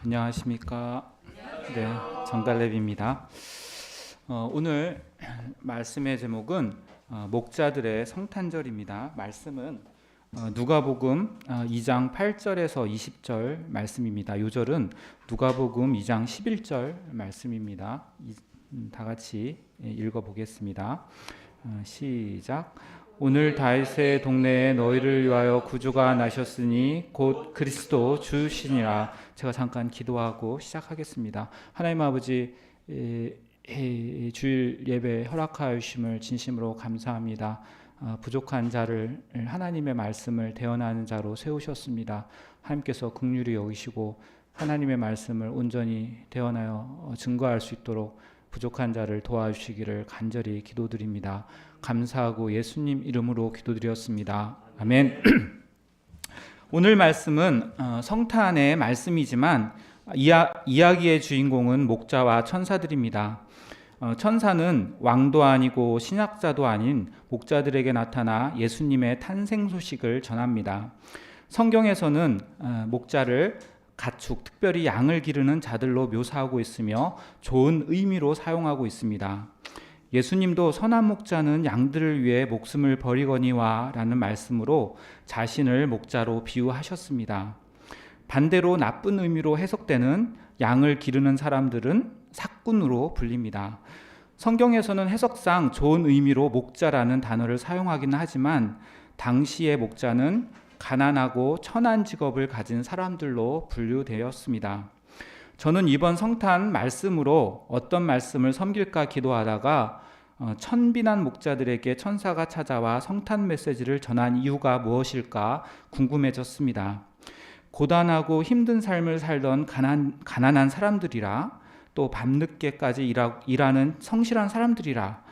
안녕하십니까? 네, 정달랩입니다. 오늘 말씀의 제목은 목자들의 성탄절입니다. 말씀은 누가복음 2장 8절에서 20절 말씀입니다. 요절은 누가복음 2장 11절 말씀입니다. 다 같이 읽어보겠습니다. 시작. 오늘 다윗의 동네에 너희를 위하여 구주가 나셨으니 곧 그리스도 주시니라. 제가 잠깐 기도하고 시작하겠습니다. 하나님 아버지, 주일 예배 허락하여 주심을 진심으로 감사합니다. 부족한 자를 하나님의 말씀을 대언하는 자로 세우셨습니다. 하나님께서 긍휼히 여기시고 하나님의 말씀을 온전히 대언하여 증거할 수 있도록 부족한 자를 도와주시기를 간절히 기도드립니다. 감사하고 예수님 이름으로 기도드렸습니다. 아멘. 오늘 말씀은 성탄의 말씀이지만 이야기의 주인공은 목자와 천사들입니다. 천사는 왕도 아니고 신학자도 아닌 목자들에게 나타나 예수님의 탄생 소식을 전합니다. 성경에서는 목자를 가축, 특별히 양을 기르는 자들로 묘사하고 있으며 좋은 의미로 사용하고 있습니다. 예수님도 선한 목자는 양들을 위해 목숨을 버리거니와 라는 말씀으로 자신을 목자로 비유하셨습니다. 반대로 나쁜 의미로 해석되는 양을 기르는 사람들은 삭군으로 불립니다. 성경에서는 해석상 좋은 의미로 목자라는 단어를 사용하긴 하지만 당시의 목자는 가난하고 천한 직업을 가진 사람들로 분류되었습니다. 저는 이번 성탄 말씀으로 어떤 말씀을 섬길까 기도하다가 천빈한 목자들에게 천사가 찾아와 성탄 메시지를 전한 이유가 무엇일까 궁금해졌습니다. 고단하고 힘든 삶을 살던 가난한 사람들이라, 또 밤늦게까지 일하는 성실한 사람들이라,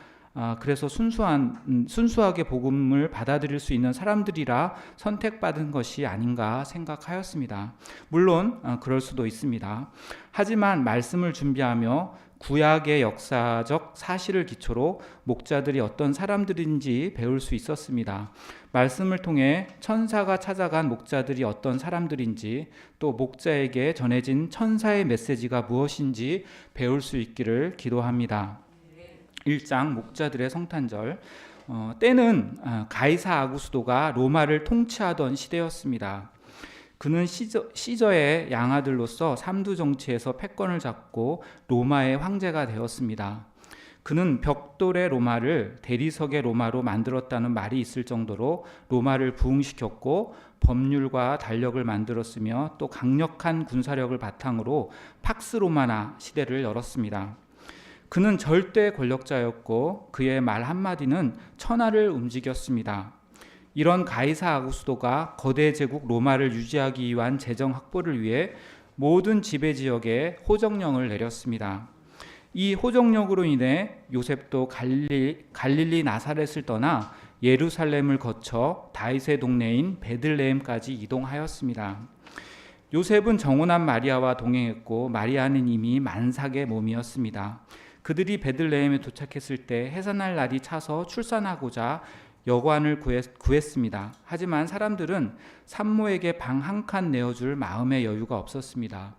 그래서 순수하게 복음을 받아들일 수 있는 사람들이라 선택받은 것이 아닌가 생각하였습니다. 물론 그럴 수도 있습니다. 하지만 말씀을 준비하며 구약의 역사적 사실을 기초로 목자들이 어떤 사람들인지 배울 수 있었습니다. 말씀을 통해 천사가 찾아간 목자들이 어떤 사람들인지, 또 목자에게 전해진 천사의 메시지가 무엇인지 배울 수 있기를 기도합니다. 1장 목자들의 성탄절. 때는 가이사 아구스도가 로마를 통치하던 시대였습니다. 그는 시저의 양아들로서 삼두 정치에서 패권을 잡고 로마의 황제가 되었습니다. 그는 벽돌의 로마를 대리석의 로마로 만들었다는 말이 있을 정도로 로마를 부흥시켰고 법률과 달력을 만들었으며 또 강력한 군사력을 바탕으로 팍스 로마나 시대를 열었습니다. 그는 절대 권력자였고 그의 말 한마디는 천하를 움직였습니다. 이런 가이사 아구스도가 거대 제국 로마를 유지하기 위한 재정 확보를 위해 모든 지배 지역에 호정령을 내렸습니다. 이 호정령으로 인해 요셉도 갈릴리 나사렛을 떠나 예루살렘을 거쳐 다윗의 동네인 베들레헴까지 이동하였습니다. 요셉은 정혼한 마리아와 동행했고 마리아는 이미 만삭의 몸이었습니다. 그들이 베들레헴에 도착했을 때 해산할 날이 차서 출산하고자 여관을 구했습니다. 하지만 사람들은 산모에게 방 한 칸 내어줄 마음의 여유가 없었습니다.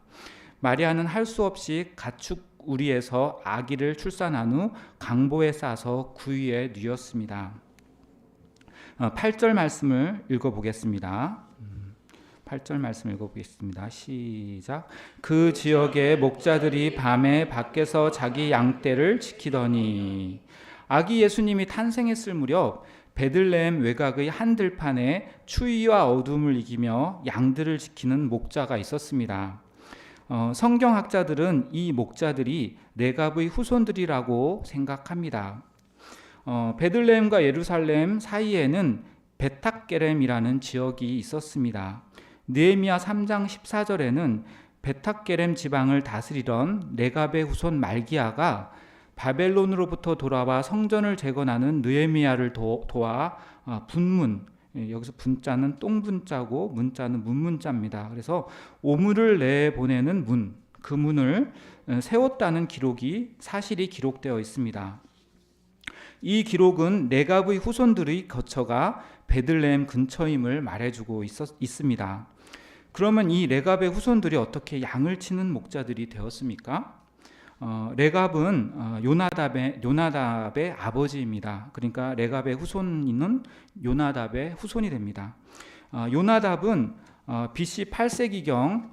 마리아는 할 수 없이 가축 우리에서 아기를 출산한 후 강보에 싸서 구유에 뉘었습니다. 8절 말씀을 읽어보겠습니다. 8절 말씀 읽어보겠습니다. 시작. 그 지역의 목자들이 밤에 밖에서 자기 양떼를 지키더니. 아기 예수님이 탄생했을 무렵 베들레헴 외곽의 한 들판에 추위와 어둠을 이기며 양들을 지키는 목자가 있었습니다. 성경학자들은 이 목자들이 레갑의 후손들이라고 생각합니다. 베들레헴과 예루살렘 사이에는 베탁게렘이라는 지역이 있었습니다. 느헤미야 3장 14절에는 베탁게렘 지방을 다스리던 레갑의 후손 말기야가 바벨론으로부터 돌아와 성전을 재건하는 느헤미야를 도와 분문, 여기서 분자는 똥분자고 문자는 문문자입니다. 그래서 오물을 내보내는 문, 그 문을 세웠다는 사실이 기록되어 있습니다. 이 기록은 레갑의 후손들의 거처가 베들레헴 근처임을 말해주고 있습니다. 그러면 이 레갑의 후손들이 어떻게 양을 치는 목자들이 되었습니까? 레갑은 요나답의 아버지입니다. 그러니까 레갑의 후손인 요나답의 후손이 됩니다. 요나답은 BC 8세기경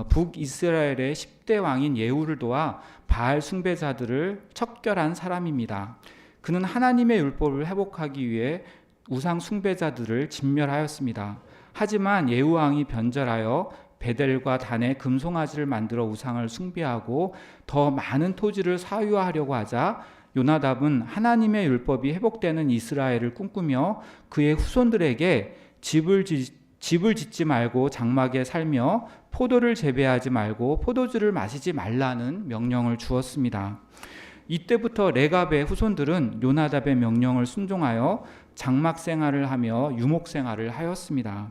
북이스라엘의 10대 왕인 예후를 도와 바알 숭배자들을 척결한 사람입니다. 그는 하나님의 율법을 회복하기 위해 우상 숭배자들을 진멸하였습니다. 하지만 예후 왕이 변절하여 베델과 단에 금송아지를 만들어 우상을 숭배하고 더 많은 토지를 사유하려고 하자 요나답은 하나님의 율법이 회복되는 이스라엘을 꿈꾸며 그의 후손들에게 집을 짓지 말고 장막에 살며 포도를 재배하지 말고 포도주를 마시지 말라는 명령을 주었습니다. 이때부터 레갑의 후손들은 요나답의 명령을 순종하여 장막 생활을 하며 유목 생활을 하였습니다.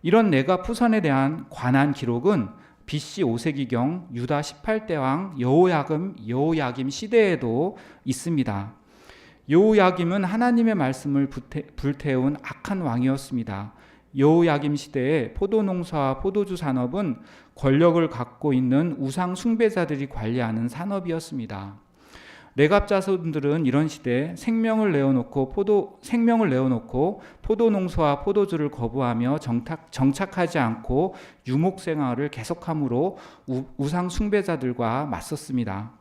이런 레갑 후손에 대한 관한 기록은 BC 5세기경 유다 18대 왕 여호야김 시대에도 있습니다. 여호야김은 하나님의 말씀을 불태운 악한 왕이었습니다. 여호야김 시대에 포도농사와 포도주 산업은 권력을 갖고 있는 우상 숭배자들이 관리하는 산업이었습니다. 레갑 자손들은 이런 시대에 생명을 내어놓고 포도농사와 포도주를 거부하며 정착하지 않고 유목 생활을 계속함으로 우상 숭배자들과 맞섰습니다.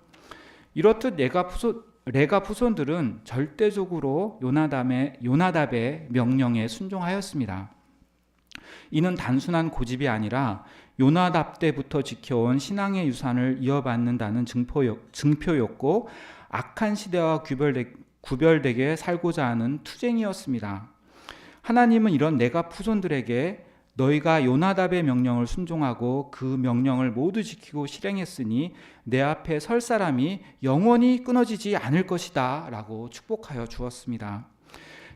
이렇듯 레갑 후손들은 절대적으로 요나답의 명령에 순종하였습니다. 이는 단순한 고집이 아니라 요나답 때부터 지켜온 신앙의 유산을 이어받는다는 증표였고 악한 시대와 구별되게 살고자 하는 투쟁이었습니다. 하나님은 이런 레갑 후손들에게 너희가 요나답의 명령을 순종하고 그 명령을 모두 지키고 실행했으니 내 앞에 설 사람이 영원히 끊어지지 않을 것이다 라고 축복하여 주었습니다.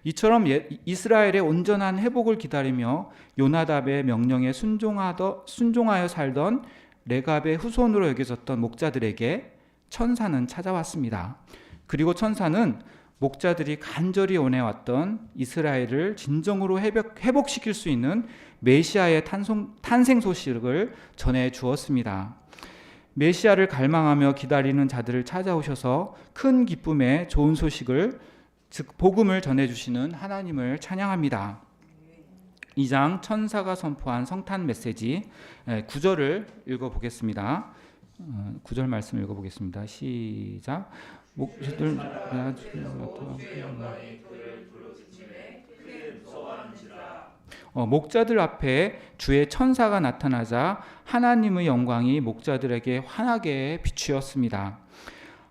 이처럼 이스라엘의 온전한 회복을 기다리며 요나답의 명령에 순종하여 살던 레갑의 후손으로 여겨졌던 목자들에게 천사는 찾아왔습니다. 그리고 천사는 목자들이 간절히 원해왔던 이스라엘을 진정으로 회복시킬 수 있는 메시아의 탄생 소식을 전해 주었습니다. 메시아를 갈망하며 기다리는 자들을 찾아오셔서 큰 기쁨의 좋은 소식을 즉 복음을 전해주시는 하나님을 찬양합니다. 2장 천사가 선포한 성탄 메시지 9절을 읽어보겠습니다. 9절 말씀 읽어보겠습니다. 시작. 목자들 앞에 주의 천사가 나타나자 하나님의 영광이 목자들에게 환하게 비추었습니다.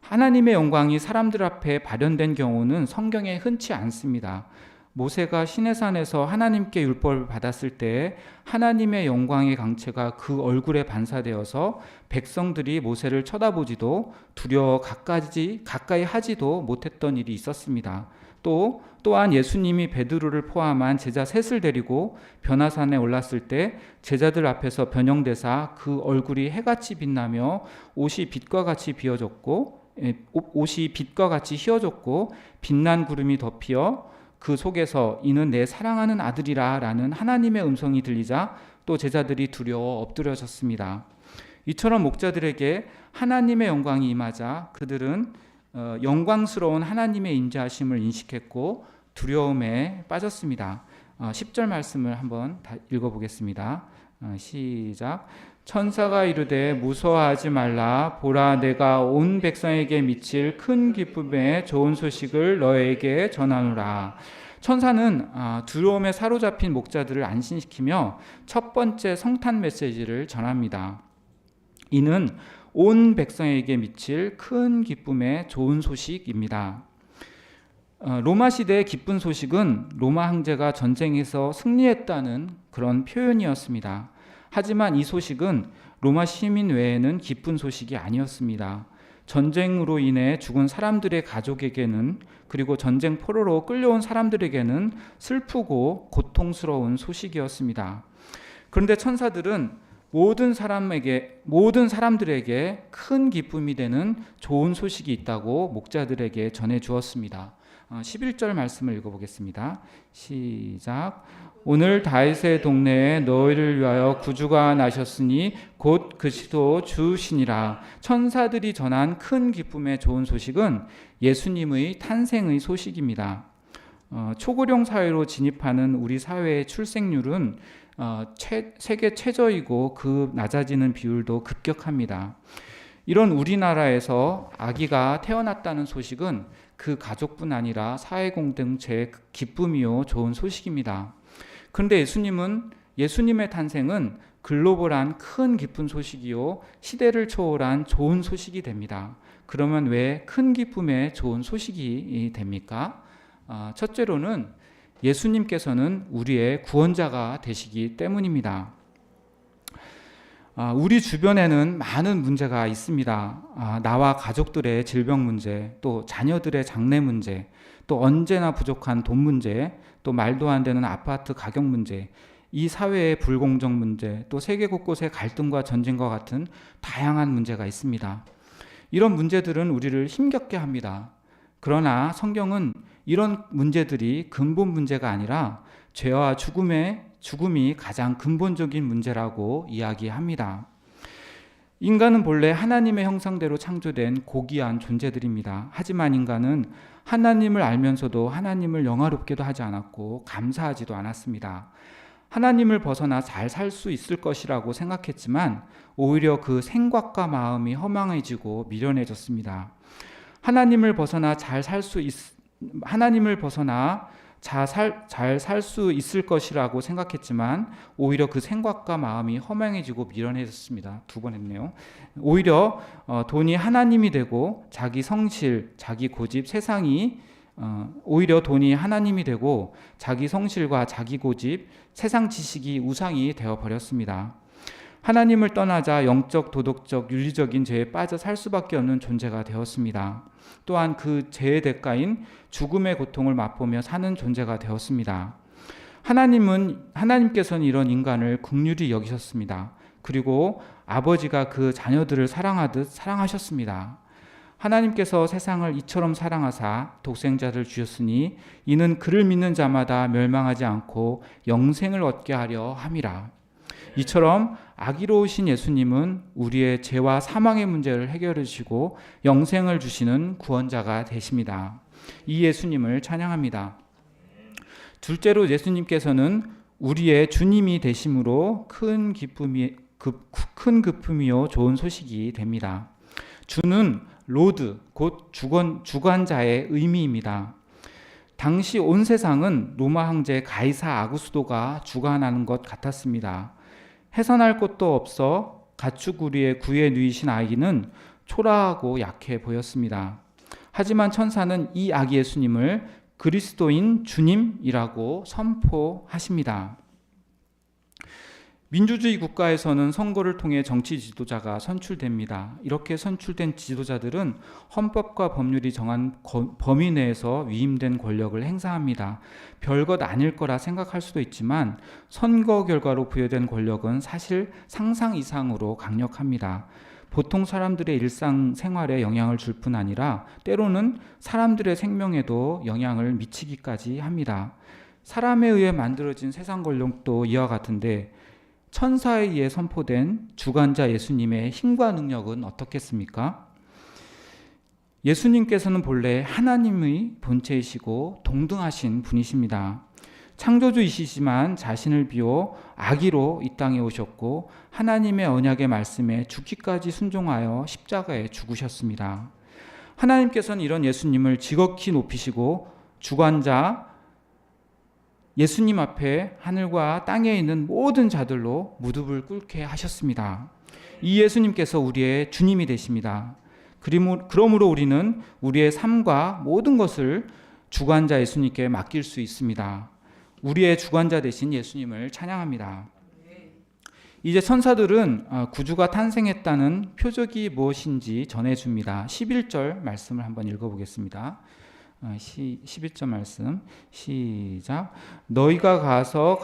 하나님의 영광이 사람들 앞에 발현된 경우는 성경에 흔치 않습니다. 모세가 시내산에서 하나님께 율법을 받았을 때 하나님의 영광의 강체가 그 얼굴에 반사되어서 백성들이 모세를 쳐다보지도 두려워 가까이 하지도 못했던 일이 있었습니다. 또한 예수님이 베드로를 포함한 제자 셋을 데리고 변화산에 올랐을 때 제자들 앞에서 변형되사 그 얼굴이 해같이 빛나며 옷이 빛과 같이 휘어졌고 빛난 구름이 덮여 그 속에서 이는 내 사랑하는 아들이라 라는 하나님의 음성이 들리자 또 제자들이 두려워 엎드려졌습니다. 이처럼 목자들에게 하나님의 영광이 임하자 그들은 영광스러운 하나님의 임재하심을 인식했고 두려움에 빠졌습니다. 10절 말씀을 한번 읽어보겠습니다. 시작. 천사가 이르되 무서워하지 말라. 보라, 내가 온 백성에게 미칠 큰 기쁨의 좋은 소식을 너에게 전하노라. 천사는 두려움에 사로잡힌 목자들을 안심시키며 첫 번째 성탄 메시지를 전합니다. 이는 온 백성에게 미칠 큰 기쁨의 좋은 소식입니다. 로마 시대의 기쁜 소식은 로마 황제가 전쟁에서 승리했다는 그런 표현이었습니다. 하지만 이 소식은 로마 시민 외에는 기쁜 소식이 아니었습니다. 전쟁으로 인해 죽은 사람들의 가족에게는 그리고 전쟁 포로로 끌려온 사람들에게는 슬프고 고통스러운 소식이었습니다. 그런데 천사들은 모든 사람들에게 큰 기쁨이 되는 좋은 소식이 있다고 목자들에게 전해 주었습니다. 11절 말씀을 읽어보겠습니다. 시작. 오늘 다윗의 동네에 너희를 위하여 구주가 나셨으니 곧 그리스도 주시니라. 천사들이 전한 큰 기쁨의 좋은 소식은 예수님의 탄생의 소식입니다. 초고령 사회로 진입하는 우리 사회의 출생률은 세계 최저이고 그 낮아지는 비율도 급격합니다. 이런 우리나라에서 아기가 태어났다는 소식은 그 가족뿐 아니라 사회 공동체의 기쁨이요 좋은 소식입니다. 그런데 예수님의 탄생은 글로벌한 큰 기쁜 소식이요 시대를 초월한 좋은 소식이 됩니다. 그러면 왜 큰 기쁨의 좋은 소식이 됩니까? 첫째로는 예수님께서는 우리의 구원자가 되시기 때문입니다. 우리 주변에는 많은 문제가 있습니다. 나와 가족들의 질병 문제, 또 자녀들의 장래 문제, 또 언제나 부족한 돈 문제, 또 말도 안 되는 아파트 가격 문제, 이 사회의 불공정 문제, 또 세계 곳곳의 갈등과 전쟁과 같은 다양한 문제가 있습니다. 이런 문제들은 우리를 힘겹게 합니다. 그러나 성경은 이런 문제들이 근본 문제가 아니라 죄와 죽음이 가장 근본적인 문제라고 이야기합니다. 인간은 본래 하나님의 형상대로 창조된 고귀한 존재들입니다. 하지만 인간은 하나님을 알면서도 하나님을 영화롭게도 하지 않았고 감사하지도 않았습니다. 하나님을 벗어나 잘 살 수 있을 것이라고 생각했지만 오히려 그 생각과 마음이 허망해지고 미련해졌습니다. 하나님을 벗어나 잘 살 수 있을 것이라고 생각했지만 오히려 그 생각과 마음이 허망해지고 미련해졌습니다. 2번 했네요. 오히려 돈이 하나님이 되고 자기 성실, 자기 고집, 자기 성실과 자기 고집, 세상 지식이 우상이 되어버렸습니다. 하나님을 떠나자 영적, 도덕적, 윤리적인 죄에 빠져 살 수밖에 없는 존재가 되었습니다. 또한 그 죄의 대가인 죽음의 고통을 맛보며 사는 존재가 되었습니다. 하나님께서는 이런 인간을 긍휼히 여기셨습니다. 그리고 아버지가 그 자녀들을 사랑하듯 사랑하셨습니다. 하나님께서 세상을 이처럼 사랑하사 독생자를 주셨으니 이는 그를 믿는 자마다 멸망하지 않고 영생을 얻게 하려 함이라. 이처럼 아기로우신 예수님은 우리의 죄와 사망의 문제를 해결해 주시고 영생을 주시는 구원자가 되십니다. 이 예수님을 찬양합니다. 둘째로 예수님께서는 우리의 주님이 되심으로 큰 기쁨이요 좋은 소식이 됩니다. 주는 로드, 곧 주관자의 의미입니다. 당시 온 세상은 로마 황제 가이사 아구스도가 주관하는 것 같았습니다. 해산할 곳도 없어 가축우리에 구에 누이신 아기는 초라하고 약해 보였습니다. 하지만 천사는 이 아기 예수님을 그리스도인 주님이라고 선포하십니다. 민주주의 국가에서는 선거를 통해 정치 지도자가 선출됩니다. 이렇게 선출된 지도자들은 헌법과 법률이 정한 범위 내에서 위임된 권력을 행사합니다. 별것 아닐 거라 생각할 수도 있지만 선거 결과로 부여된 권력은 사실 상상 이상으로 강력합니다. 보통 사람들의 일상생활에 영향을 줄 뿐 아니라 때로는 사람들의 생명에도 영향을 미치기까지 합니다. 사람에 의해 만들어진 세상 권력도 이와 같은데 천사에 의해 선포된 주관자 예수님의 힘과 능력은 어떻겠습니까? 예수님께서는 본래 하나님의 본체이시고 동등하신 분이십니다. 창조주이시지만 자신을 비워 아기로 이 땅에 오셨고 하나님의 언약의 말씀에 죽기까지 순종하여 십자가에 죽으셨습니다. 하나님께서는 이런 예수님을 지극히 높이시고 주관자 예수님 앞에 하늘과 땅에 있는 모든 자들로 무릎을 꿇게 하셨습니다. 이 예수님께서 우리의 주님이 되십니다. 그러므로 우리는 우리의 삶과 모든 것을 주관자 예수님께 맡길 수 있습니다. 우리의 주관자 되신 예수님을 찬양합니다. 이제 천사들은 구주가 탄생했다는 표적이 무엇인지 전해줍니다. 11절 말씀을 한번 읽어보겠습니다. 11절 말씀 시작. 너희가 가서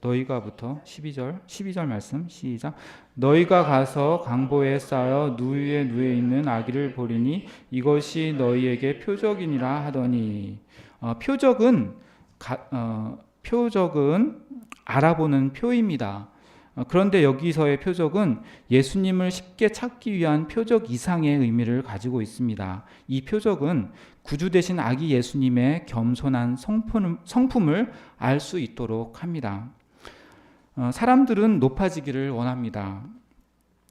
너희가부터 12절 말씀 시작. 너희가 가서 강보에 쌓여 누이에 누에 있는 아기를 보리니 이것이 너희에게 표적이니라 하더니 표적은 알아보는 표입니다. 그런데 여기서의 표적은 예수님을 쉽게 찾기 위한 표적 이상의 의미를 가지고 있습니다. 이 표적은 구주 되신 아기 예수님의 겸손한 성품을 알 수 있도록 합니다. 사람들은 높아지기를 원합니다.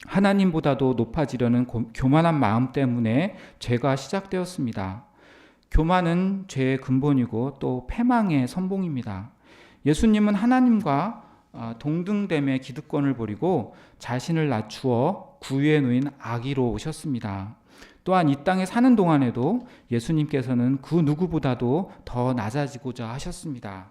하나님보다도 높아지려는 교만한 마음 때문에 죄가 시작되었습니다. 교만은 죄의 근본이고 또 패망의 선봉입니다. 예수님은 하나님과 동등됨의 기득권을 버리고 자신을 낮추어 구유에 놓인 아기로 오셨습니다. 또한 이 땅에 사는 동안에도 예수님께서는 그 누구보다도 더 낮아지고자 하셨습니다.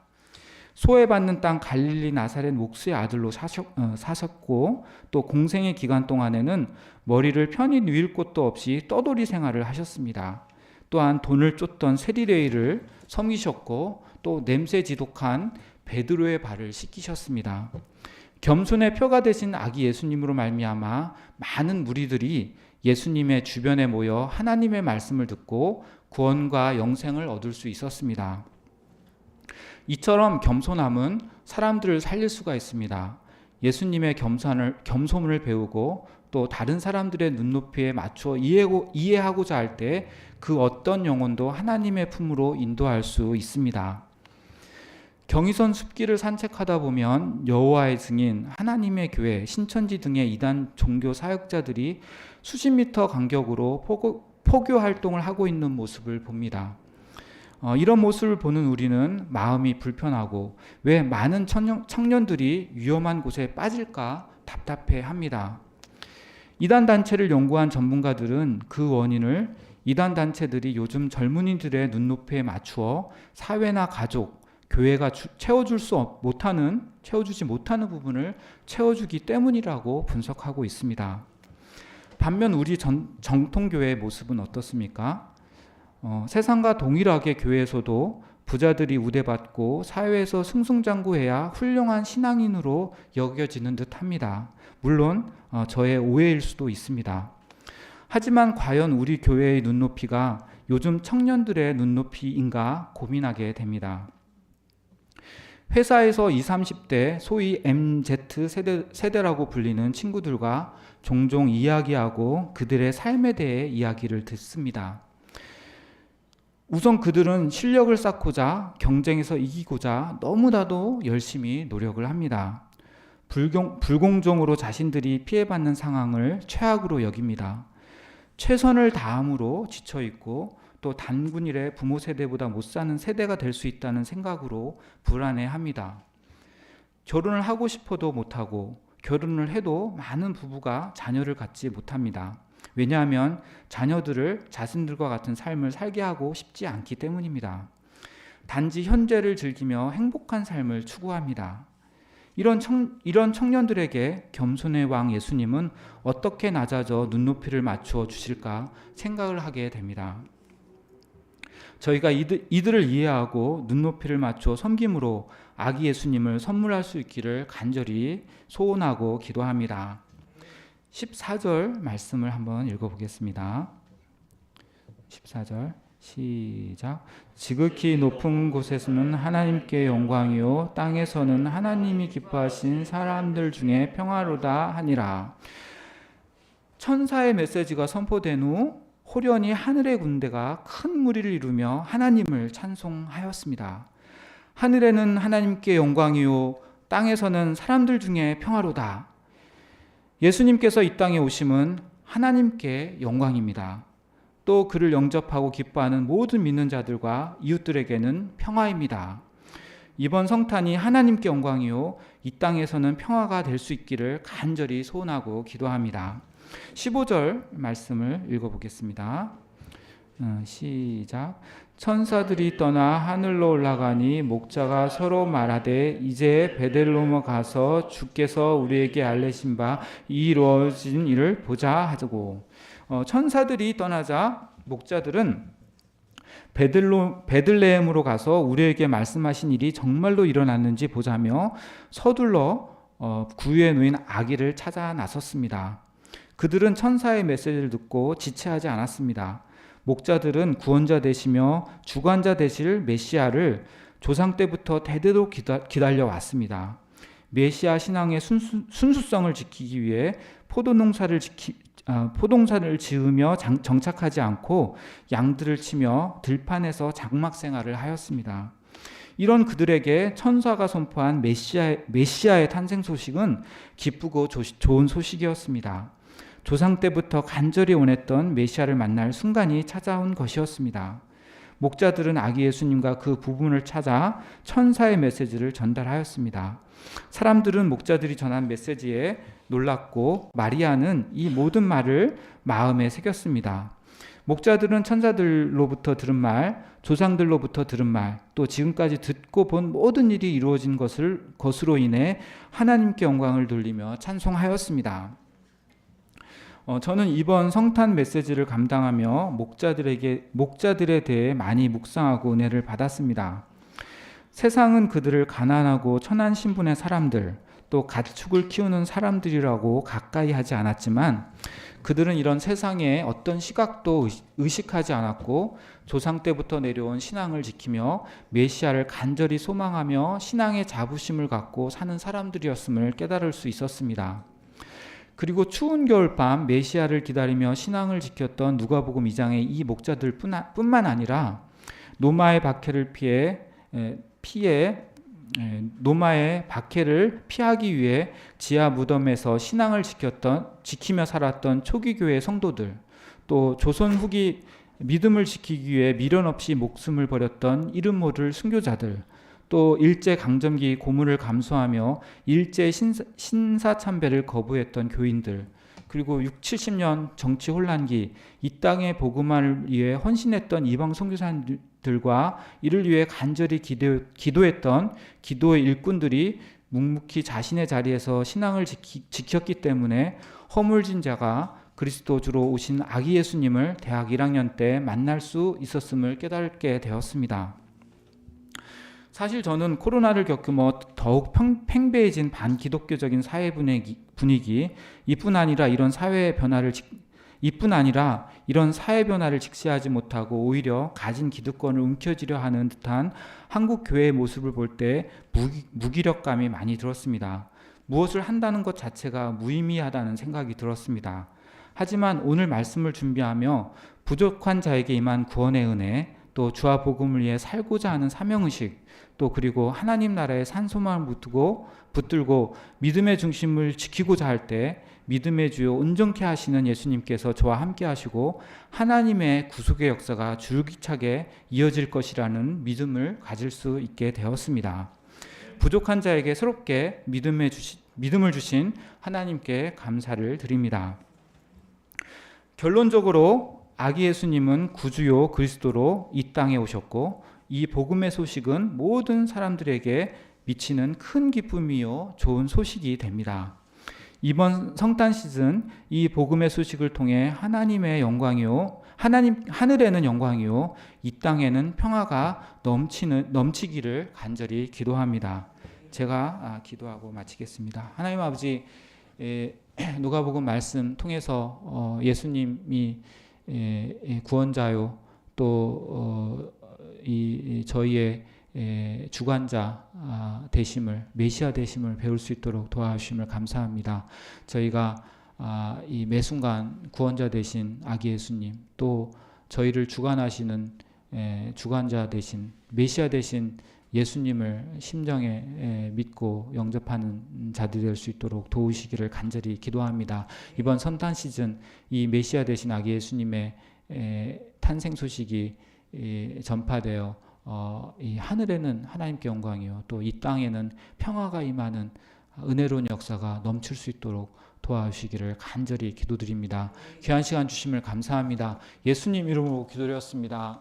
소외받는 땅 갈릴리 나사렛 목수의 아들로 사셨고 또 공생의 기간 동안에는 머리를 편히 누일 곳도 없이 떠돌이 생활을 하셨습니다. 또한 돈을 쫓던 세리레이를 섬기셨고 또 냄새 지독한 베드로의 발을 씻기셨습니다. 겸손의 표가 되신 아기 예수님으로 말미암아 많은 무리들이 예수님의 주변에 모여 하나님의 말씀을 듣고 구원과 영생을 얻을 수 있었습니다. 이처럼 겸손함은 사람들을 살릴 수가 있습니다. 예수님의 겸손을 배우고 또 다른 사람들의 눈높이에 맞춰 이해하고자 할 때 그 어떤 영혼도 하나님의 품으로 인도할 수 있습니다. 경의선 숲길을 산책하다 보면 여호와의 증인, 하나님의 교회, 신천지 등의 이단 종교 사역자들이 수십 미터 간격으로 포교 활동을 하고 있는 모습을 봅니다. 이런 모습을 보는 우리는 마음이 불편하고 왜 많은 청년들이 위험한 곳에 빠질까 답답해합니다. 이단 단체를 연구한 전문가들은 그 원인을 이단 단체들이 요즘 젊은이들의 눈높이에 맞추어 사회나 가족, 교회가 채워주지 못하는 부분을 채워주기 때문이라고 분석하고 있습니다. 반면 우리 정통교회의 모습은 어떻습니까? 세상과 동일하게 교회에서도 부자들이 우대받고 사회에서 승승장구해야 훌륭한 신앙인으로 여겨지는 듯합니다. 물론 저의 오해일 수도 있습니다. 하지만 과연 우리 교회의 눈높이가 요즘 청년들의 눈높이인가 고민하게 됩니다. 회사에서 20, 30대 소위 MZ 세대라고 불리는 친구들과 종종 이야기하고 그들의 삶에 대해 이야기를 듣습니다. 우선 그들은 실력을 쌓고자 경쟁에서 이기고자 너무나도 열심히 노력을 합니다. 불공정으로 자신들이 피해받는 상황을 최악으로 여깁니다. 최선을 다함으로 지쳐있고 또 단군일에 부모 세대보다 못 사는 세대가 될 수 있다는 생각으로 불안해합니다. 결혼을 하고 싶어도 못하고 결혼을 해도 많은 부부가 자녀를 갖지 못합니다. 왜냐하면 자녀들을 자신들과 같은 삶을 살게 하고 싶지 않기 때문입니다. 단지 현재를 즐기며 행복한 삶을 추구합니다. 이런 청년들에게 겸손의 왕 예수님은 어떻게 낮아져 눈높이를 맞추어 주실까 생각을 하게 됩니다. 저희가 이들을 이해하고 눈높이를 맞추어 섬김으로 아기 예수님을 선물할 수 있기를 간절히 소원하고 기도합니다. 14절 말씀을 한번 읽어보겠습니다. 14절 시작. 지극히 높은 곳에서는 하나님께 영광이요 땅에서는 하나님이 기뻐하신 사람들 중에 평화로다 하니라. 천사의 메시지가 선포된 후 호련히 하늘의 군대가 큰 무리를 이루며 하나님을 찬송하였습니다. 하늘에는 하나님께 영광이요 땅에서는 사람들 중에 평화로다. 예수님께서 이 땅에 오심은 하나님께 영광입니다. 또 그를 영접하고 기뻐하는 모든 믿는 자들과 이웃들에게는 평화입니다. 이번 성탄이 하나님께 영광이요 이 땅에서는 평화가 될 수 있기를 간절히 소원하고 기도합니다. 15절 말씀을 읽어보겠습니다. 시작. 천사들이 떠나 하늘로 올라가니 목자가 서로 말하되 이제 베들레헴에 가서 주께서 우리에게 알리신 바 이루어진 일을 보자 하고, 천사들이 떠나자 목자들은 베들레헴으로 가서 우리에게 말씀하신 일이 정말로 일어났는지 보자며 서둘러 구유에 놓인 아기를 찾아 나섰습니다. 그들은 천사의 메시지를 듣고 지체하지 않았습니다. 목자들은 구원자 되시며 주관자 되실 메시아를 조상 때부터 대대로 기다려 왔습니다. 메시아 신앙의 순수성을 지키기 위해 포도농사를 지으며 정착하지 않고 양들을 치며 들판에서 장막 생활을 하였습니다. 이런 그들에게 천사가 선포한 메시아의 탄생 소식은 기쁘고 좋은 소식이었습니다. 조상 때부터 간절히 원했던 메시아를 만날 순간이 찾아온 것이었습니다. 목자들은 아기 예수님과 그 부분을 찾아 천사의 메시지를 전달하였습니다. 사람들은 목자들이 전한 메시지에 놀랐고 마리아는 이 모든 말을 마음에 새겼습니다. 목자들은 천사들로부터 들은 말, 조상들로부터 들은 말, 또 지금까지 듣고 본 모든 일이 이루어진 것으로 인해 하나님께 영광을 돌리며 찬송하였습니다. 저는 이번 성탄 메시지를 감당하며 목자들에 대해 많이 묵상하고 은혜를 받았습니다. 세상은 그들을 가난하고 천한 신분의 사람들, 또 가축을 키우는 사람들이라고 가까이 하지 않았지만 그들은 이런 세상의 어떤 시각도 의식하지 않았고 조상 때부터 내려온 신앙을 지키며 메시아를 간절히 소망하며 신앙의 자부심을 갖고 사는 사람들이었음을 깨달을 수 있었습니다. 그리고 추운 겨울밤 메시아를 기다리며 신앙을 지켰던 누가복음 2장의 이 목자들 뿐만 아니라 노마의 박해를 노마의 박해를 피하기 위해 지하 무덤에서 신앙을 지키며 살았던 초기 교회 성도들, 또 조선 후기 믿음을 지키기 위해 미련 없이 목숨을 버렸던 이름 모를 순교자들, 또 일제 강점기 고문을 감수하며 일제 신사참배를 거부했던 교인들, 그리고 60-70년 정치 혼란기 이 땅의 복음화를 위해 헌신했던 이방 선교사들과 이를 위해 간절히 기도했던 기도의 일꾼들이 묵묵히 자신의 자리에서 신앙을 지켰기 때문에 허물진 자가 그리스도 주로 오신 아기 예수님을 대학 1학년 때 만날 수 있었음을 깨닫게 되었습니다. 사실 저는 코로나를 겪으며 더욱 팽배해진 반기독교적인 사회 분위기 이뿐 아니라 이런 사회 변화를 직시하지 못하고 오히려 가진 기득권을 움켜쥐려 하는 듯한 한국 교회의 모습을 볼 때 무기력감이 많이 들었습니다. 무엇을 한다는 것 자체가 무의미하다는 생각이 들었습니다. 하지만 오늘 말씀을 준비하며 부족한 자에게 임한 구원의 은혜, 또 주와 복음을 위해 살고자 하는 사명의식, 또 그리고 하나님 나라의 산소망을 붙들고 믿음의 중심을 지키고자 할 때 믿음의 주요 온전케 하시는 예수님께서 저와 함께 하시고 하나님의 구속의 역사가 줄기차게 이어질 것이라는 믿음을 가질 수 있게 되었습니다. 부족한 자에게 새롭게 믿음을 주신 하나님께 감사를 드립니다. 결론적으로 아기 예수님은 구주요 그리스도로 이 땅에 오셨고 이 복음의 소식은 모든 사람들에게 미치는 큰 기쁨이요 좋은 소식이 됩니다. 이번 성탄 시즌 이 복음의 소식을 통해 하나님의 영광이요 하늘에는 영광이요 이 땅에는 평화가 넘치기를 간절히 기도합니다. 제가 기도하고 마치겠습니다. 하나님 아버지, 누가복음 말씀 통해서 예수님이 구원자요 또 저희의 주관자 되심을, 메시아 되심을 배울 수 있도록 도와주심을 감사합니다. 저희가 이 매순간 구원자 되신 아기 예수님, 또 저희를 주관하시는 주관자 되신 메시아 되신 예수님을 심정에 믿고 영접하는 자들이 될 수 있도록 도우시기를 간절히 기도합니다. 이번 성탄 시즌 이 메시아 되신 아기 예수님의 탄생 소식이 전파되어 이 하늘에는 하나님께 영광이요 또 이 땅에는 평화가 임하는 은혜로운 역사가 넘칠 수 있도록 도와주시기를 간절히 기도드립니다. 귀한 시간 주심을 감사합니다. 예수님 이름으로 기도드렸습니다.